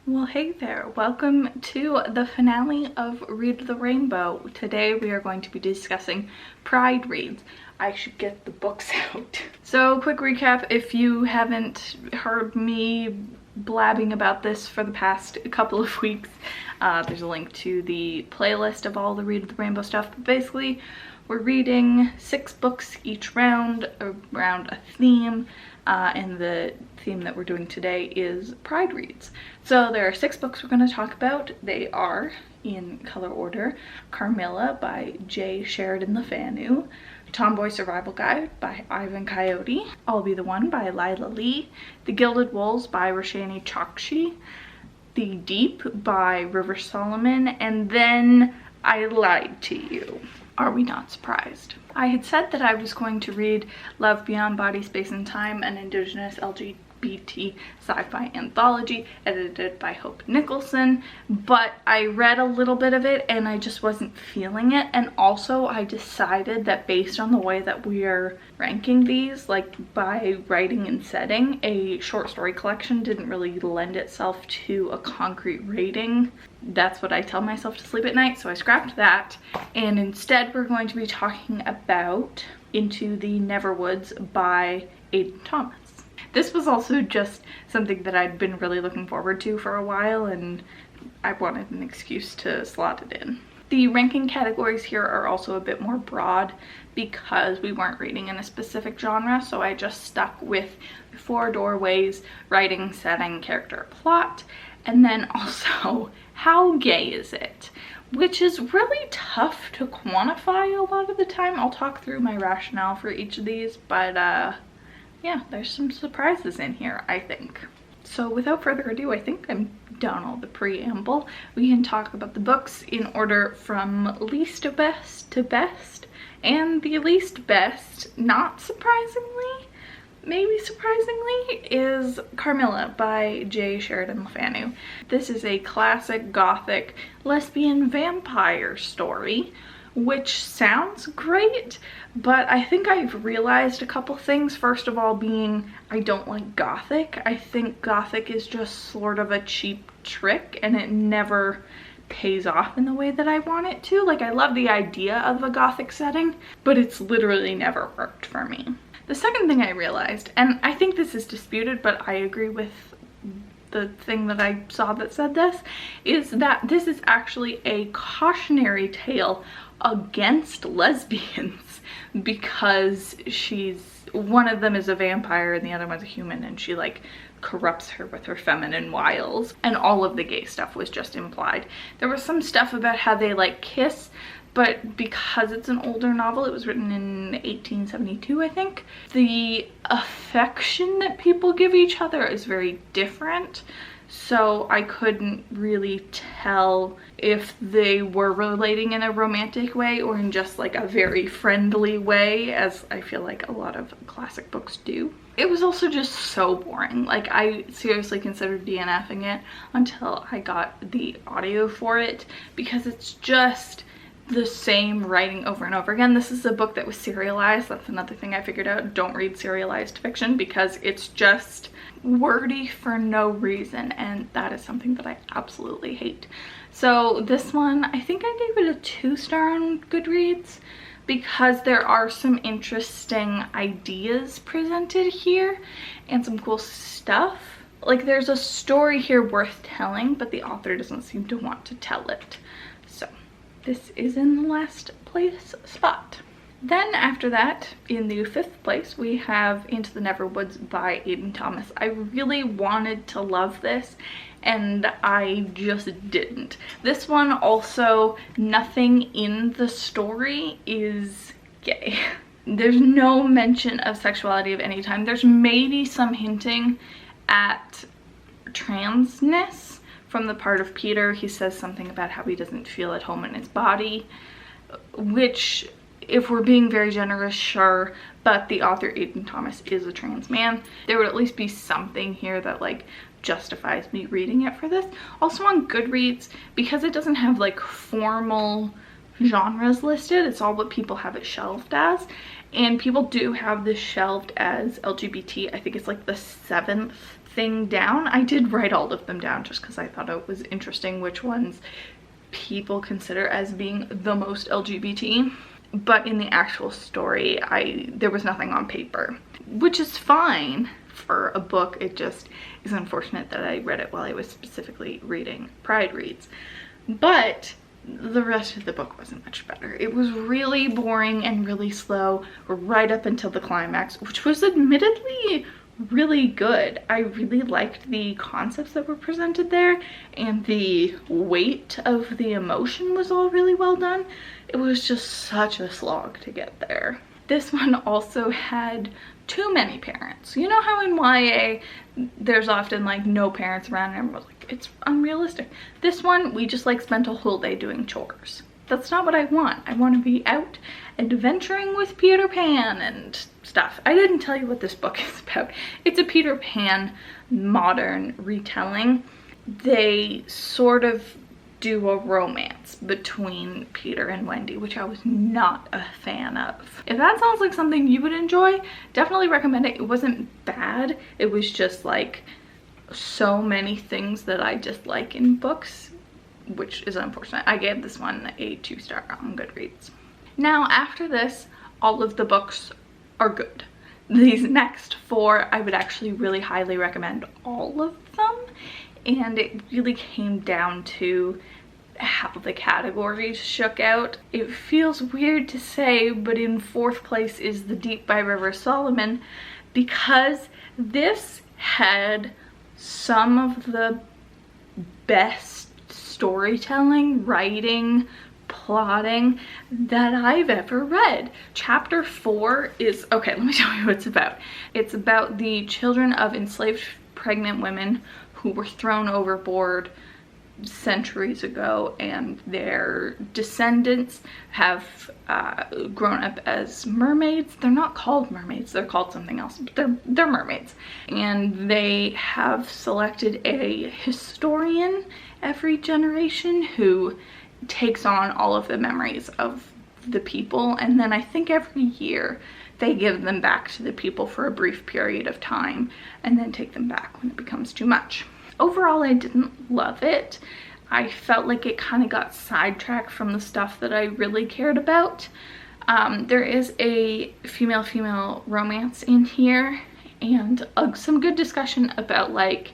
Well, hey there. Welcome to the finale of Read the Rainbow. Today we are going to be discussing Pride reads. I should get the books out. So, quick recap, if you haven't heard me blabbing about this for the past couple of weeks, there's a link to the playlist of all the Read the Rainbow stuff. But basically, we're reading 6 books each round around a theme, and the theme that we're doing today is Pride reads. So there are 6 books we're going to talk about. They are, in color order, Carmilla by Sheridan the Fanu, Tomboy Survival Guide by Ivan Coyote, I'll Be the One by Lyla Lee, The Gilded Wolves by Roshani Chokshi, The Deep by River Solomon, and then I Lied to You. Are we not surprised? I had said that I was going to read Love Beyond Body, Space and Time, an Indigenous LGBT sci-fi anthology edited by Nicholson, but I read a little bit of it and I just wasn't feeling it. And also I decided that based on the way that we're ranking these, like by writing and setting, a short story collection didn't really lend itself to a concrete rating. That's what I tell myself to sleep at night, so I scrapped that, and instead we're going to be talking about Into the Neverwoods by Aiden Thomas. This was also just something that I'd been really looking forward to for a while, and I wanted an excuse to slot it in. The ranking categories here are also a bit more broad because we weren't reading in a specific genre, so I just stuck with 4 doorways, writing, setting, character, plot, and then also how gay is it? Which is really tough to quantify a lot of the time. I'll talk through my rationale for each of these, but yeah, there's some surprises in here, I think. So without further ado, I think I'm done all the preamble. We can talk about the books in order from least to best to best. And the least best, not surprisingly, maybe surprisingly, is Carmilla by Sheridan the Fanu. This is a classic gothic lesbian vampire story, which sounds great, but I think I've realized a couple things. First of all being, I don't like gothic. I think gothic is just sort of a cheap trick and it never pays off in the way that I want it to. Like, I love the idea of a gothic setting, but it's literally never worked for me. The second thing I realized, and I think this is disputed, but I agree with the thing that I saw that said this, is that this is actually a cautionary tale against lesbians because one of them is a vampire and the other one's a human, and she like corrupts her with her feminine wiles, and all of the gay stuff was just implied. There was some stuff about how they like kiss, but because it's an older novel, it was written in 1872, I think, the affection that people give each other is very different. So I couldn't really tell if they were relating in a romantic way or in just like a very friendly way, as I feel like a lot of classic books do. It was also just so boring. Like, I seriously considered DNFing it until I got the audio for it because it's just the same writing over and over again. This is a book that was serialized. That's another thing I figured out. Don't read serialized fiction because it's just wordy for no reason, and that is something that I absolutely hate. So this one, I think I gave it a 2-star on Goodreads because there are some interesting ideas presented here and some cool stuff. Like, there's a story here worth telling, but the author doesn't seem to want to tell it. So this is in the last place spot. Then after that, in the 5th place, we have Into the Neverwoods by Aiden Thomas. I really wanted to love this, and I just didn't. This one also, nothing in the story is gay. There's no mention of sexuality of any time. There's maybe some hinting at transness from the part of Peter. He says something about how he doesn't feel at home in his body, which, if we're being very generous, sure, but the author Aiden Thomas is a trans man. There would at least be something here that like justifies me reading it for this. Also on Goodreads, because it doesn't have like formal genres listed, it's all what people have it shelved as, and people do have this shelved as LGBT. I think it's like the 7th thing down. I did write all of them down just because I thought it was interesting which ones people consider as being the most LGBT. But in the actual story, there was nothing on paper, which is fine for a book. It just is unfortunate that I read it while I was specifically reading Pride Reads. But the rest of the book wasn't much better. It was really boring and really slow right up until the climax, which was admittedly really good. I really liked the concepts that were presented there, and the weight of the emotion was all really well done. It was just such a slog to get there. This one also had too many parents. You know how in YA there's often like no parents around and everyone's like, it's unrealistic. This one, we just like spent a whole day doing chores. That's not what I want. I want to be out adventuring with Peter Pan and stuff. I didn't tell you what this book is about. It's a Peter Pan modern retelling. They sort of do a romance between Peter and Wendy, which I was not a fan of. If that sounds like something you would enjoy, definitely recommend it. It wasn't bad. It was just like so many things that I dislike in books, which is unfortunate. I gave this one a 2-star on Goodreads. Now after this, all of the books are good. These next 4, I would actually really highly recommend all of them. And it really came down to how the categories shook out. It feels weird to say, but in 4th place is The Deep by River Solomon, because this had some of the best storytelling, writing, plotting that I've ever read. Chapter 4 is, okay, let me tell you what it's about. It's about the children of enslaved pregnant women who were thrown overboard centuries ago, and their descendants have grown up as mermaids. They're not called mermaids, they're called something else, but they're mermaids. And they have selected a historian every generation who takes on all of the memories of the people, and then I think every year they give them back to the people for a brief period of time and then take them back when it becomes too much. Overall, I didn't love it. I felt like it kind of got sidetracked from the stuff that I really cared about. There is a female-female romance in here, and some good discussion about like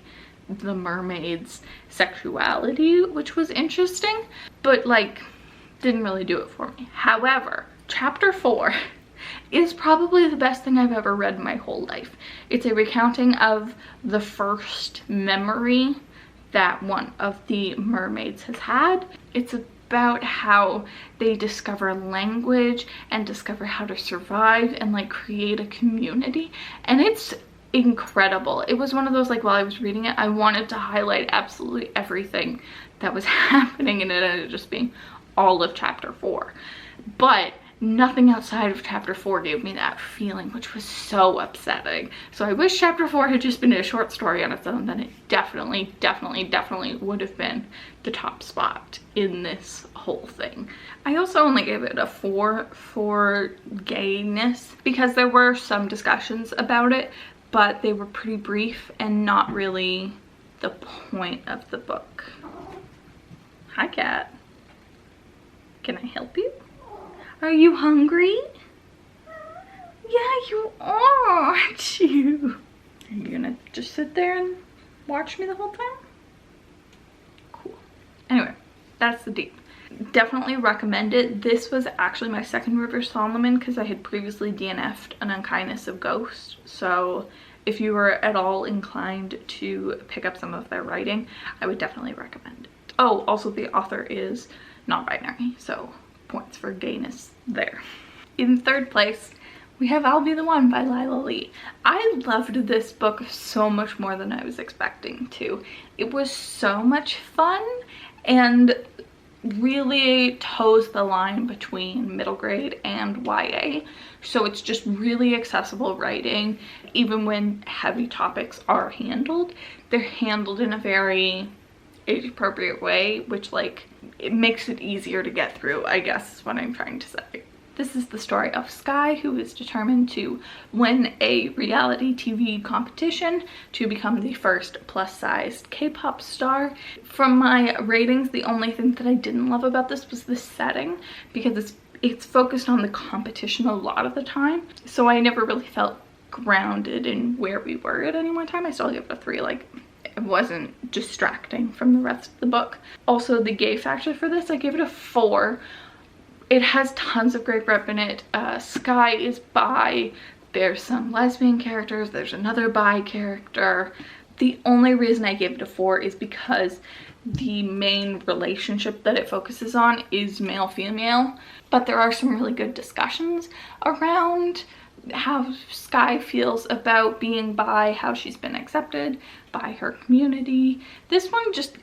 the mermaid's sexuality, which was interesting, but like didn't really do it for me. However, chapter 4 is probably the best thing I've ever read in my whole life. It's a recounting of the first memory that one of the mermaids has had. It's about how they discover language and discover how to survive and like create a community, and it's incredible. It was one of those, like, while I was reading it, I wanted to highlight absolutely everything that was happening in it, and it just being all of chapter 4. But nothing outside of chapter 4 gave me that feeling, which was so upsetting. So I wish chapter 4 had just been a short story on its own. Then it definitely would have been the top spot in this whole thing. I also only gave it a 4 for gayness because there were some discussions about it, but they were pretty brief and not really the point of the book. Hi, cat. Can I help you? Are you hungry? Yeah, you are, aren't you? Are you gonna just sit there and watch me the whole time? Cool. Anyway, that's The Deep. Definitely recommend it. This was actually my second River Solomon because I had previously DNF'd An Unkindness of Ghost. So if you were at all inclined to pick up some of their writing, I would definitely recommend it. Oh, also the author is non-binary, so points for gayness there. In 3rd place, we have I'll Be the One by Lyla Lee. I loved this book so much more than I was expecting to. It was so much fun and really toes the line between middle grade and YA. So it's just really accessible writing. Even when heavy topics are handled, they're handled in a very age-appropriate way, which like it makes it easier to get through, I guess is what I'm trying to say. This is the story of Sky, who is determined to win a reality TV competition to become the first plus-sized K-pop star. From my ratings, the only thing that I didn't love about this was the setting, because it's focused on the competition a lot of the time, so I never really felt grounded in where we were at any one time. I still give it a 3. Like, it wasn't distracting from the rest of the book. Also, the gay factor for this, I gave it a 4. It has tons of great rep in it. Sky is bi. There's some lesbian characters. There's another bi character. The only reason I gave it a 4 is because the main relationship that it focuses on is male-female. But there are some really good discussions around how Sky feels about being bi, how she's been accepted by her community. This one just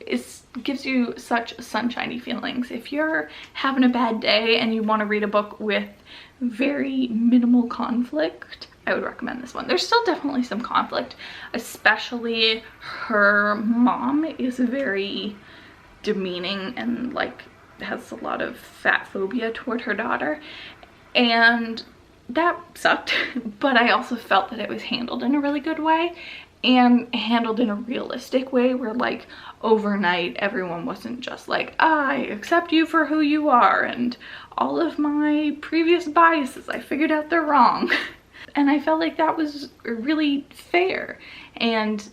gives you such sunshiny feelings. If you're having a bad day and you want to read a book with very minimal conflict, I would recommend this one. There's still definitely some conflict, especially her mom is very demeaning and like has a lot of fat phobia toward her daughter, and that sucked. But I also felt that it was handled in a really good way, and handled in a realistic way, where like overnight everyone wasn't just like, I accept you for who you are and all of my previous biases, I figured out they're wrong. And I felt like that was really fair and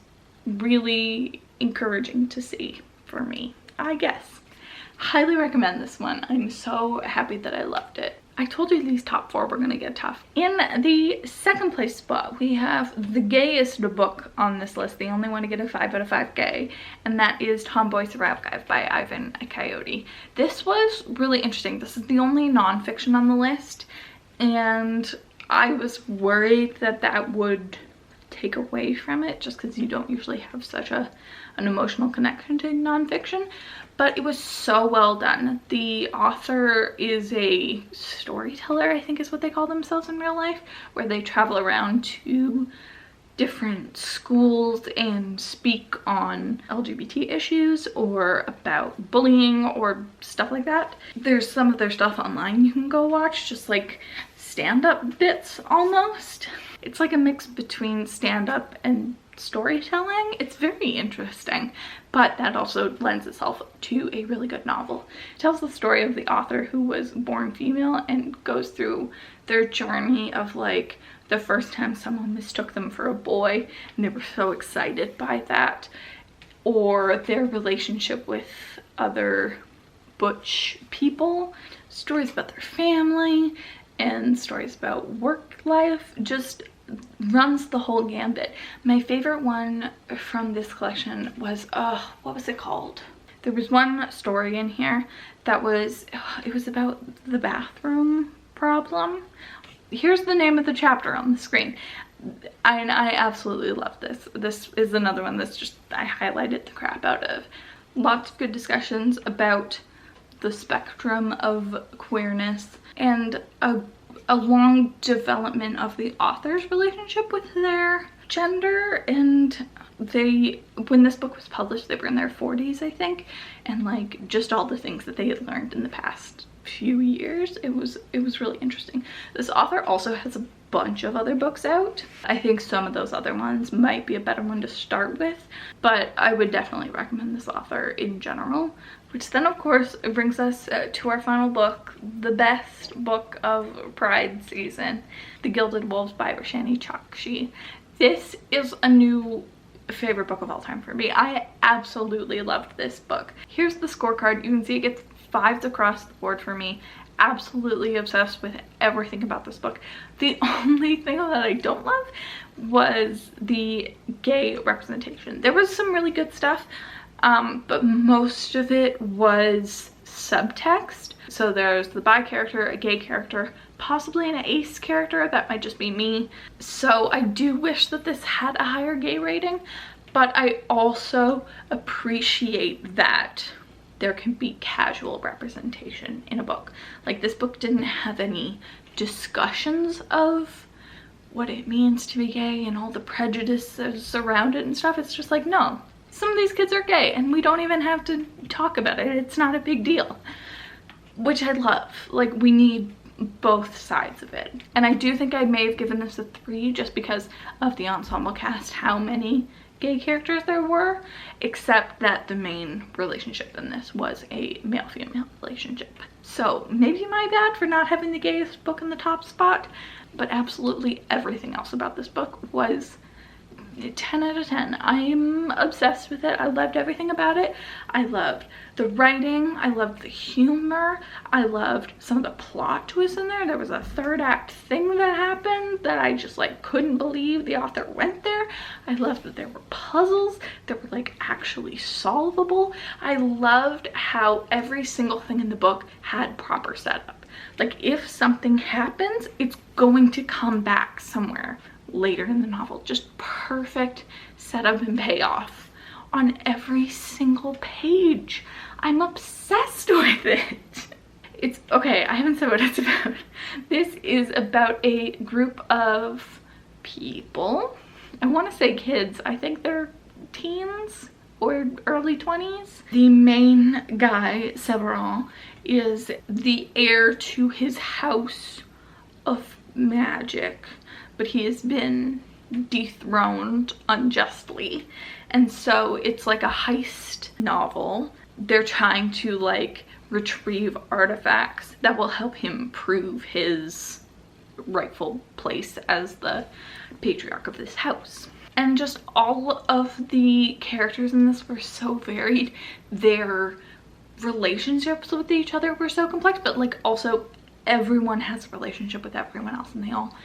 really encouraging to see for me, I guess. Highly recommend this one. I'm so happy that I loved it. I told you these top 4 were gonna get tough. In the second place spot, we have the gayest book on this list, the only one to get a 5 out of 5 gay, and that is Tomboy Survive by Aiden and Coyote. This was really interesting. This is the only nonfiction on the list, and I was worried that that would take away from it, just because you don't usually have such an emotional connection to nonfiction. But it was so well done. The author is a storyteller, I think is what they call themselves in real life, where they travel around to different schools and speak on LGBT issues or about bullying or stuff like that. There's some of their stuff online you can go watch, just like stand-up bits almost. It's like a mix between stand-up and storytelling. It's very interesting, but that also lends itself to a really good novel. It tells the story of the author who was born female and goes through their journey of like the first time someone mistook them for a boy and they were so excited by that, or their relationship with other butch people, stories about their family, and stories about work life. Just runs the whole gambit. My favorite one from this collection was, what was it called? There was one story in here that was, it was about the bathroom problem. Here's the name of the chapter on the screen. I absolutely love this. This is another one that's just, I highlighted the crap out of. Lots of good discussions about the spectrum of queerness, and a long development of the author's relationship with their gender. And they, when this book was published, they were in their 40s, I think, and like just all the things that they had learned in the past few years. It was really interesting. This author also has a bunch of other books out. I think some of those other ones might be a better one to start with, but I would definitely recommend this author in general. Which then of course brings us to our final book, the best book of Pride season, The Gilded Wolves by Roshani Chokshi. This is a new favorite book of all time for me. I absolutely loved this book. Here's the scorecard. You can see it gets 5s across the board for me. Absolutely obsessed with everything about this book. The only thing that I don't love was the gay representation. There was some really good stuff, but most of it was subtext. So there's the bi character, a gay character, possibly an ace character. That might just be me. So I do wish that this had a higher gay rating, but I also appreciate that there can be casual representation in a book. Like, this book didn't have any discussions of what it means to be gay and all the prejudices around it and stuff. It's just like, no, some of these kids are gay and we don't even have to talk about it. It's not a big deal, which I love. Like, we need both sides of it. And I do think I may have given this a 3 just because of the ensemble cast, how many gay characters there were, except that the main relationship in this was a male-female relationship. So maybe my bad for not having the gayest book in the top spot, but absolutely everything else about this book was 10 out of 10. I'm obsessed with it. I loved everything about it. I loved the writing. I loved the humor. I loved some of the plot twists in there. There was a third act thing that happened that I just like couldn't believe the author went there. I loved that there were puzzles that were like actually solvable. I loved how every single thing in the book had proper setup. Like if something happens, it's going to come back somewhere later in the novel. Just perfect setup and payoff on every single page. I'm obsessed with it. It's okay, I haven't said what it's about. This is about a group of people. I want to say kids. I think they're teens or early 20s. The main guy, Severin, is the heir to his house of magic, but he has been dethroned unjustly. And so it's like a heist novel. They're trying to like retrieve artifacts that will help him prove his rightful place as the patriarch of this house. And just all of the characters in this were so varied. Their relationships with each other were so complex, but like also everyone has a relationship with everyone else and they all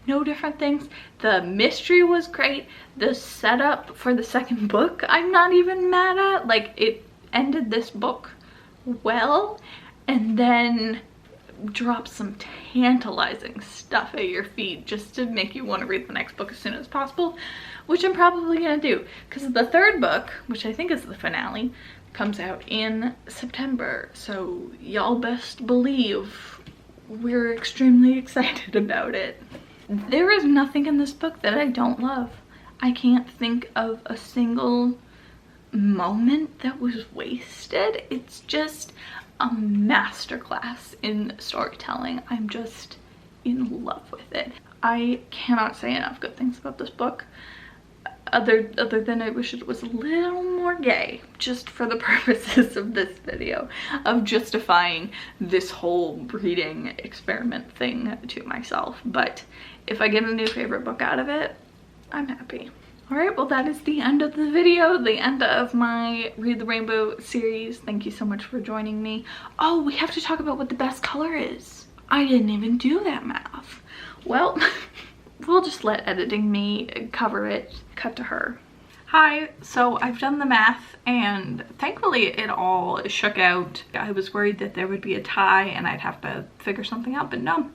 know different things. The mystery was great. The setup for the second book I'm not even mad at. Like it ended this book well and then dropped some tantalizing stuff at your feet just to make you want to read the next book as soon as possible, which I'm probably gonna do because the third book, which I think is the finale, comes out in September. So y'all best believe we're extremely excited about it. There is nothing in this book that I don't love. I can't think of a single moment that was wasted. It's just a masterclass in storytelling. I'm just in love with it. I cannot say enough good things about this book. Other than I wish it was a little more gay, just for the purposes of this video, of justifying this whole reading experiment thing to myself. But if I get a new favorite book out of it, I'm happy. Alright, well that is the end of the video, the end of my Read the Rainbow series. Thank you so much for joining me. Oh, we have to talk about what the best color is. I didn't even do that math. Well, we'll just let editing me cover it. Cut to her. Hi, so I've done the math and thankfully it all shook out. I was worried that there would be a tie and I'd have to figure something out, but no,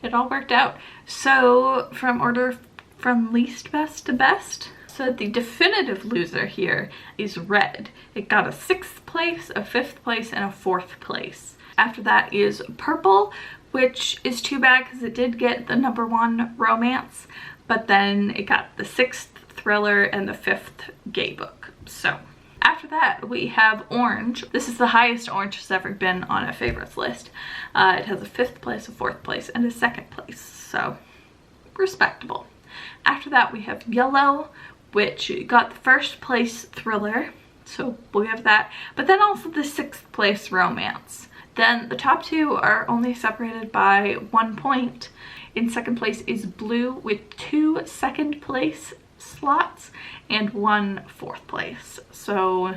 it all worked out. So from order from least best to best, so the definitive loser here is red. It got a 6th place, a 5th place, and a 4th place. After that is purple, which is too bad because it did get the #1 romance, but then it got the 6th thriller and the 5th gay book. So after that we have orange. This is the highest orange has ever been on a favorites list. It has a 5th place, a 4th place, and a 2nd place, so respectable. After that we have yellow, which got the 1st place thriller, so we have that, but then also the 6th place romance. Then the top 2 are only separated by 1 point. In 2nd place is blue with 2 2nd place slots and 1 4th place. So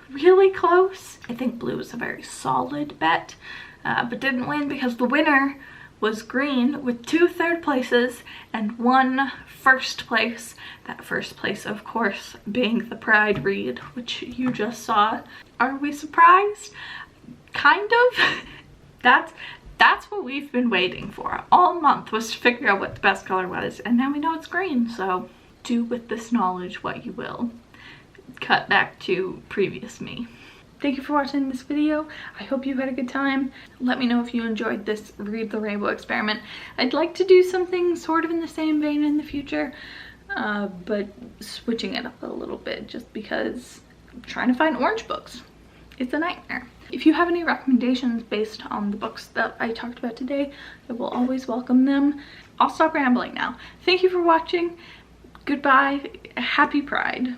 really close. I think blue is a very solid bet, but didn't win because the winner was green with 2 3rd places and 1 1st place. That 1st place, of course, being the Pride read, which you just saw. Are we surprised? Kind of. That's what we've been waiting for all month, was to figure out what the best color was, and now we know it's green, so do with this knowledge what you will. Cut back to previous me. Thank you for watching this video. I hope you had a good time. Let me know if you enjoyed this Read the Rainbow experiment. I'd like to do something sort of in the same vein in the future, but switching it up a little bit just because I'm trying to find orange books. It's a nightmare. If you have any recommendations based on the books that I talked about today, I will always welcome them. I'll stop rambling now. Thank you for watching. Goodbye. Happy Pride.